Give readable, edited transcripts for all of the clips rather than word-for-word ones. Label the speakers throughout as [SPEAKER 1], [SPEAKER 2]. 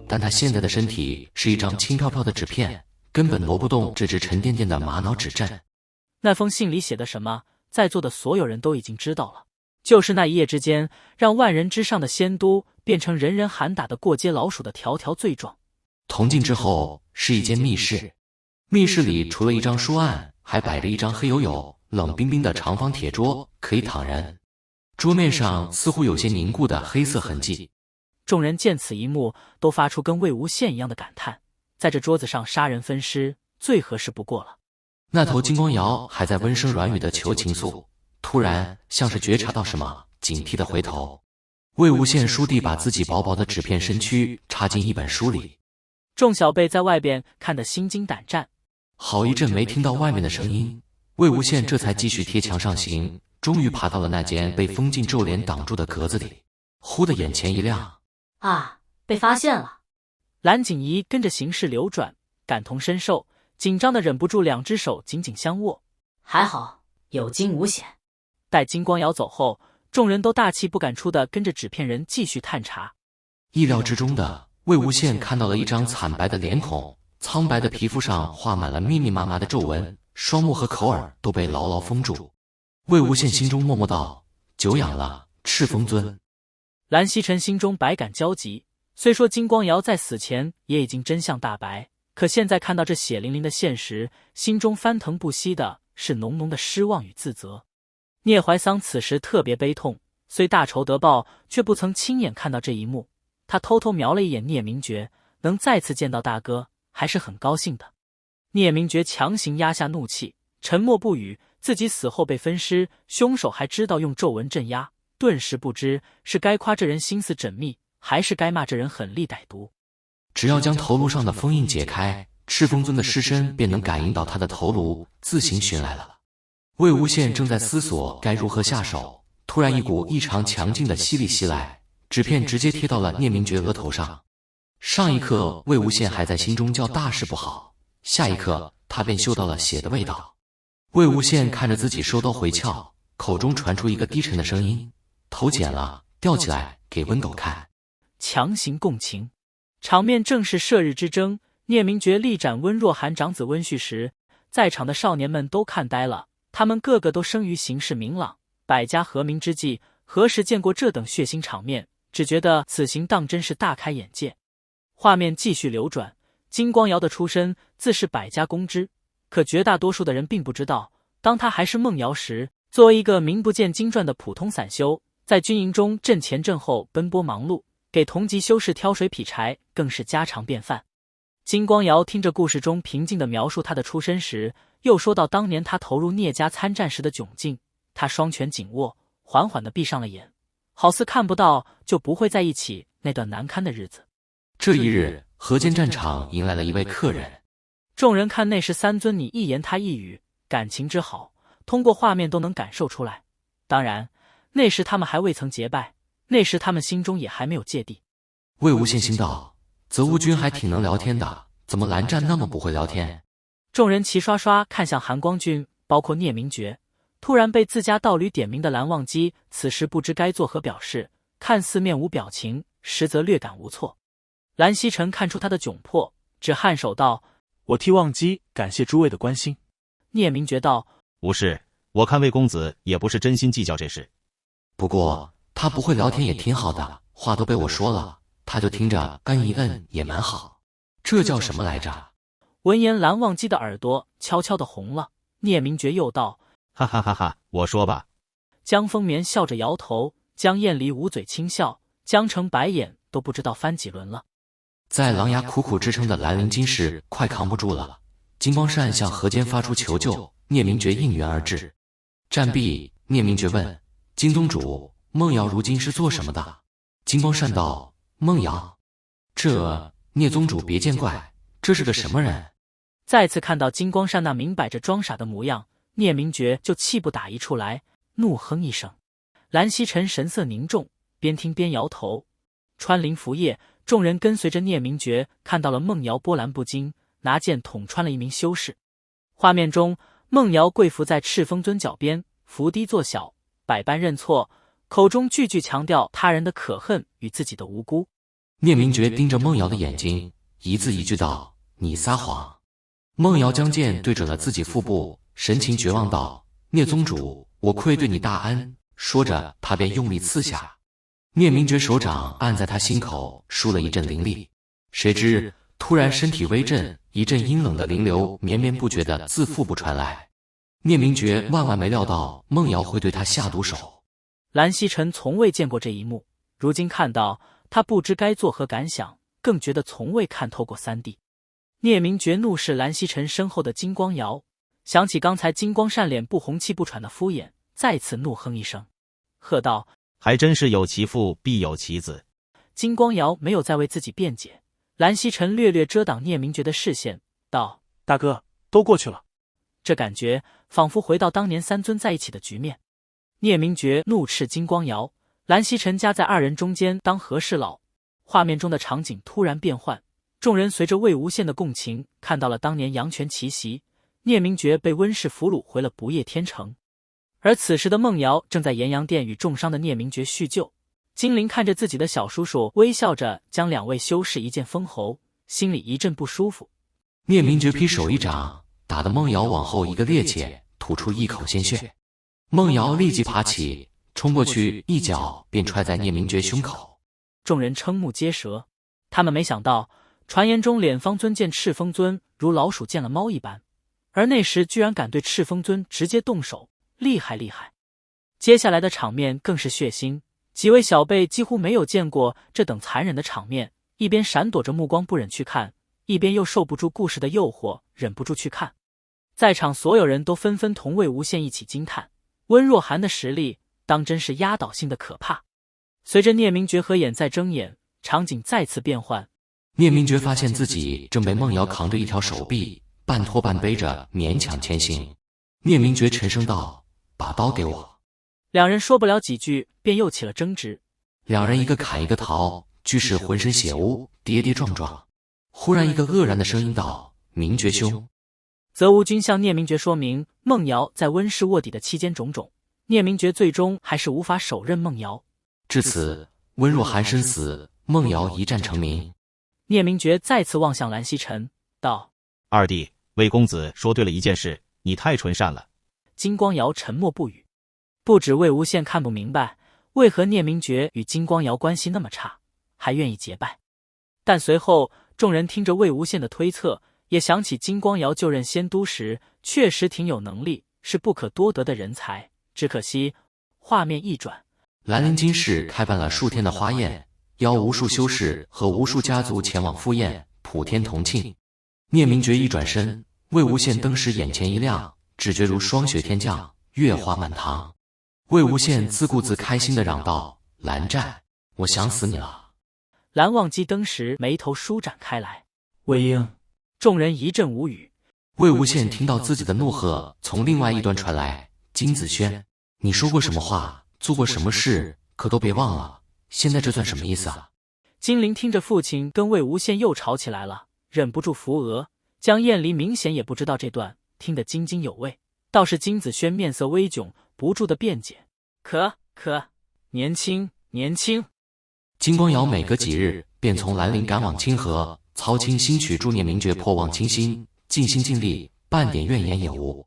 [SPEAKER 1] 但他现在的身体是一张轻飘飘的纸片，根本挪不动这只沉甸甸的玛瑙纸阵。
[SPEAKER 2] 那封信里写的什么，在座的所有人都已经知道了，就是那一夜之间，让万人之上的仙都变成人人喊打的过街老鼠的条条罪状。
[SPEAKER 1] 铜镜之后是一间密室，密室里除了一张书案，还摆着一张黑黝黝、冷冰冰的长方铁桌，可以躺人。桌面上似乎有些凝固的黑色痕迹。
[SPEAKER 2] 众人见此一幕，都发出跟魏无羡一样的感叹：在这桌子上杀人分尸，最合适不过了。
[SPEAKER 1] 那头金光瑶还在温声软语的求情诉，突然像是觉察到什么，警惕地回头。魏无羡倏地把自己薄薄的纸片身躯插进一本书里。
[SPEAKER 2] 众小辈在外边看得心惊胆战，
[SPEAKER 1] 好一阵没听到外面的声音，魏无羡这才继续贴墙上行，终于爬到了那间被封禁咒帘挡住的格子里。忽的眼前一亮，
[SPEAKER 3] 啊，被发现了！
[SPEAKER 2] 蓝景怡跟着形势流转，感同身受，紧张的忍不住两只手紧紧相握。
[SPEAKER 3] 还好有惊无险。
[SPEAKER 2] 待金光瑶走后，众人都大气不敢出的跟着纸片人继续探查。
[SPEAKER 1] 意料之中的，魏无羡看到了一张惨白的脸孔，苍白的皮肤上画满了密密麻麻的皱纹，双目和口耳都被牢牢封住。魏无羡心中默默道：久仰了，赤峰尊。
[SPEAKER 2] 蓝曦臣心中百感交集，虽说金光瑶在死前也已经真相大白，可现在看到这血淋淋的现实，心中翻腾不息的是浓浓的失望与自责。聂怀桑此时特别悲痛，虽大仇得报，却不曾亲眼看到这一幕。他偷偷瞄了一眼聂明觉，能再次见到大哥，还是很高兴的。聂明觉强行压下怒气，沉默不语。自己死后被分尸，凶手还知道用咒文镇压，顿时不知是该夸这人心思缜密，还是该骂这人狠戾歹毒。
[SPEAKER 1] 只要将头颅上的封印解开，赤峰尊的尸身便能感应到他的头颅，自行寻来了。魏无羡正在思索该如何下手，突然一股异常强劲的吸力袭来，纸片直接贴到了聂明觉额头上。上一刻魏无羡还在心中叫大事不好，下一刻他便嗅到了血的味道。魏无羡看着自己收刀回鞘，口中传出一个低沉的声音：头剪了，吊起来给温斗看。
[SPEAKER 2] 强行共情，场面正是射日之争。聂明觉力斩温若寒长子温煦时，在场的少年们都看呆了，他们个个都生于形势明朗、百家和鸣之际，何时见过这等血腥场面，只觉得此行当真是大开眼界。画面继续流转，金光瑶的出身自是百家公知，可绝大多数的人并不知道，当他还是梦瑶时，作为一个名不见经传的普通散修，在军营中阵前阵后奔波忙碌，给同级修士挑水劈柴更是家常便饭。金光瑶听着故事中平静地描述他的出身时，又说到当年他投入聂家参战时的窘境，他双拳紧握，缓缓地闭上了眼，好似看不到就不会在一起那段难堪的日子。
[SPEAKER 1] 这一日，河间战场迎来了一位客人。
[SPEAKER 2] 众人看内侍三尊，你一言他一语，感情之好，通过画面都能感受出来。当然，那时他们还未曾结拜，那时他们心中也还没有芥蒂。
[SPEAKER 1] 魏无羡心道：泽无君还挺能聊天的，怎么蓝湛那么不会聊天？
[SPEAKER 2] 众人齐刷刷看向韩光君，包括聂明觉。突然被自家道侣点名的蓝忘机，此时不知该作何表示，看似面无表情，实则略感无措。蓝曦臣看出他的窘迫，只颔首道：
[SPEAKER 4] 我替忘机感谢诸位的关心。
[SPEAKER 2] 聂明觉道：
[SPEAKER 5] 无事，我看魏公子也不是真心计较这事。
[SPEAKER 1] 不过他不会聊天也挺好的，话都被我说了，他就听着干一摁也蛮好。这叫什么来着？
[SPEAKER 2] 闻言蓝忘机的耳朵悄悄地红了。聂明觉又道：
[SPEAKER 5] 哈哈哈哈，我说吧。
[SPEAKER 2] 江丰眠笑着摇头，江厌离捂嘴轻笑，江澄白眼都不知道翻几轮了。
[SPEAKER 1] 在狼牙苦苦支撑的兰陵金氏快扛不住了，金光善向河间发出求救，聂明觉应援而至。战毕，聂明觉问金宗主：孟瑶如今是做什么的？金光善道：孟瑶，这聂宗主别见怪，这是个什么人？
[SPEAKER 2] 再次看到金光善那明摆着装傻的模样，聂明觉就气不打一处来，怒哼一声。蓝曦臣神色凝重，边听边摇头。穿林拂叶，众人跟随着聂明觉看到了孟瑶波澜不惊，拿剑捅穿了一名修士。画面中，孟瑶跪伏在赤峰尊脚边，伏低作小，百般认错，口中句句强调他人的可恨与自己的无辜。
[SPEAKER 1] 聂明觉盯着孟瑶的眼睛，一字一句道：“你撒谎。”孟瑶将剑对准了自己腹部，神情绝望道：“聂宗主，我愧对你大恩。”说着，他便用力刺下。聂明觉手掌按在他心口，输了一阵灵力。谁知突然身体微震，一阵阴冷的灵流绵绵不绝地自腹部传来。聂明觉万万没料到孟瑶会对他下毒手。
[SPEAKER 2] 蓝曦臣从未见过这一幕，如今看到，他不知该作何感想，更觉得从未看透过三弟。聂明觉怒视蓝曦臣身后的金光瑶，想起刚才金光善脸不红气不喘的敷衍，再次怒哼一声，喝道：“
[SPEAKER 5] 还真是有其父必有其子。”
[SPEAKER 2] 金光瑶没有再为自己辩解，蓝曦臣略略遮挡聂明觉的视线，道：“
[SPEAKER 4] 大哥，都过去了。”
[SPEAKER 2] 这感觉仿佛回到当年三尊在一起的局面。聂明觉怒斥金光瑶，蓝曦臣夹在二人中间当和事佬。画面中的场景突然变换，众人随着魏无羡的共情，看到了当年阳泉奇袭，聂明觉被温氏俘虏回了不夜天城。而此时的孟瑶正在炎阳殿与重伤的聂明觉叙旧。金陵看着自己的小叔叔，微笑着将两位修士一剑封喉，心里一阵不舒服。
[SPEAKER 1] 聂明觉劈手一掌，打得孟瑶往后一个趔趄，吐出一口鲜血。孟瑶立即爬起，冲过去，一脚便踹在聂明觉胸口。
[SPEAKER 2] 众人瞠目结舌，他们没想到，传言中敛方尊见赤峰尊如老鼠见了猫一般，而那时居然敢对赤峰尊直接动手，厉害厉害！接下来的场面更是血腥，几位小辈几乎没有见过这等残忍的场面，一边闪躲着目光不忍去看，一边又受不住故事的诱惑，忍不住去看。在场所有人都纷纷同魏无羡一起惊叹，温若寒的实力当真是压倒性的可怕。随着聂明觉合眼再睁眼，场景再次变换。
[SPEAKER 1] 聂明觉发现自己正被孟瑶扛着一条手臂，半拖半背着勉强前行。聂明觉沉声道：“把刀给我。”
[SPEAKER 2] 两人说不了几句，便又起了争执。
[SPEAKER 1] 两人一个砍一个逃，俱是浑身血污，跌跌撞撞。忽然一个愕然的声音道：“明觉兄。”
[SPEAKER 2] 泽无君向聂明觉说明孟瑶在温氏卧底的期间种种，聂明觉最终还是无法手刃孟瑶。
[SPEAKER 1] 至此，温若寒身死，孟瑶一战成名。
[SPEAKER 2] 聂明觉再次望向蓝曦臣，道：“
[SPEAKER 5] 二弟，魏公子说对了一件事，你太纯善了。”
[SPEAKER 2] 金光瑶沉默不语。不止魏无羡看不明白，为何聂明觉与金光瑶关系那么差，还愿意结拜。但随后众人听着魏无羡的推测，也想起金光瑶就任仙都时确实挺有能力，是不可多得的人才。只可惜画面一转，
[SPEAKER 1] 兰陵金氏开办了数天的花宴，邀无数修士和无数家族前往赴宴，普天同庆。聂明觉一转身，魏无羡登时眼前一亮，只觉如霜雪天降，月华满堂。魏无羡自顾自开心地嚷道：“蓝湛，我想死你了。”
[SPEAKER 2] 蓝忘机登时眉头舒展开来。
[SPEAKER 4] 魏婴，
[SPEAKER 2] 众人一阵无语。
[SPEAKER 1] 魏无羡听到自己的怒喝从另外一端传来：“金子轩，你说过什么话，做过什么事，可都别忘了。现在这算什么意思啊？”
[SPEAKER 2] 金陵听着父亲跟魏无羡又吵起来了，忍不住扶额。江厌离明显也不知道这段，听得津津有味。倒是金子轩面色微窘，不住的辩解：“可，年轻。”
[SPEAKER 1] 金光瑶每隔几日便从兰陵赶往清河，操清新曲助聂明觉破忘清心，尽心尽力，半点怨言也无。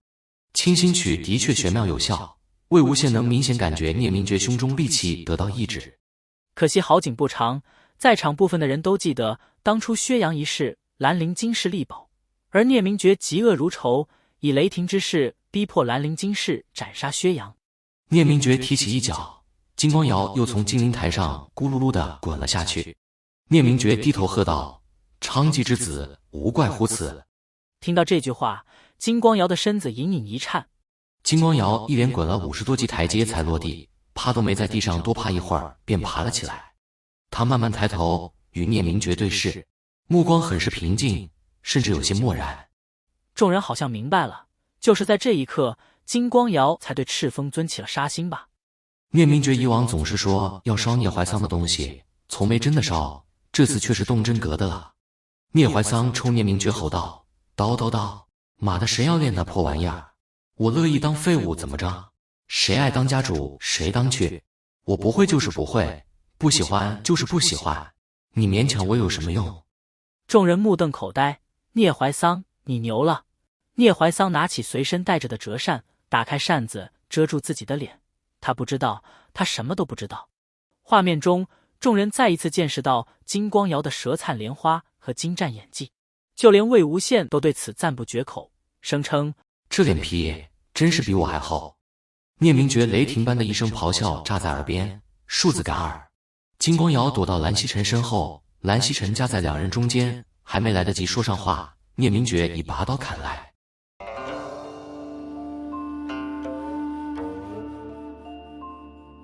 [SPEAKER 1] 清心曲的确玄妙有效，魏无羡能明显感觉聂明觉胸中戾气得到抑制。
[SPEAKER 2] 可惜好景不长，在场部分的人都记得当初薛洋一事，兰陵金氏力保，而聂明觉嫉恶如仇，以雷霆之势逼迫兰陵金氏斩杀薛洋。
[SPEAKER 1] 聂明觉提起一脚，金光瑶又从金陵台上咕噜噜地滚了下去。聂明觉低头喝道：“娼妓之子，无怪乎此。”
[SPEAKER 2] 听到这句话，金光瑶的身子隐隐一颤。
[SPEAKER 1] 金光瑶一连滚了50多级台阶才落地，趴都没在地上多趴一会儿，便爬了起来。他慢慢抬头与聂明觉对视，目光很是平静，甚至有些漠然。
[SPEAKER 2] 众人好像明白了，就是在这一刻，金光瑶才对赤峰尊起了杀心吧。
[SPEAKER 1] 聂明觉以往总是说要烧聂怀桑的东西，从没真的烧，这次却是动真格的了。聂怀桑冲聂明觉吼道：“叨，妈的，谁要练那破玩意儿？我乐意当废物怎么着？谁爱当家主谁当去。”我不会就是不会，不喜欢就是不喜欢，你勉强我有什么用？
[SPEAKER 2] 众人目瞪口呆。聂怀桑，你牛了！聂怀桑拿起随身带着的折扇，打开扇子遮住自己的脸。他不知道，他什么都不知道。画面中，众人再一次见识到金光瑶的舌灿莲花和精湛演技，就连魏无羡都对此赞不绝口，声称
[SPEAKER 1] 这脸皮真是比我还厚。聂明觉雷霆般的一声咆哮炸在耳边，数字感耳。金光瑶躲到蓝曦臣身后，蓝曦臣夹在两人中间，还没来得及说上话，聂明觉已拔刀砍来。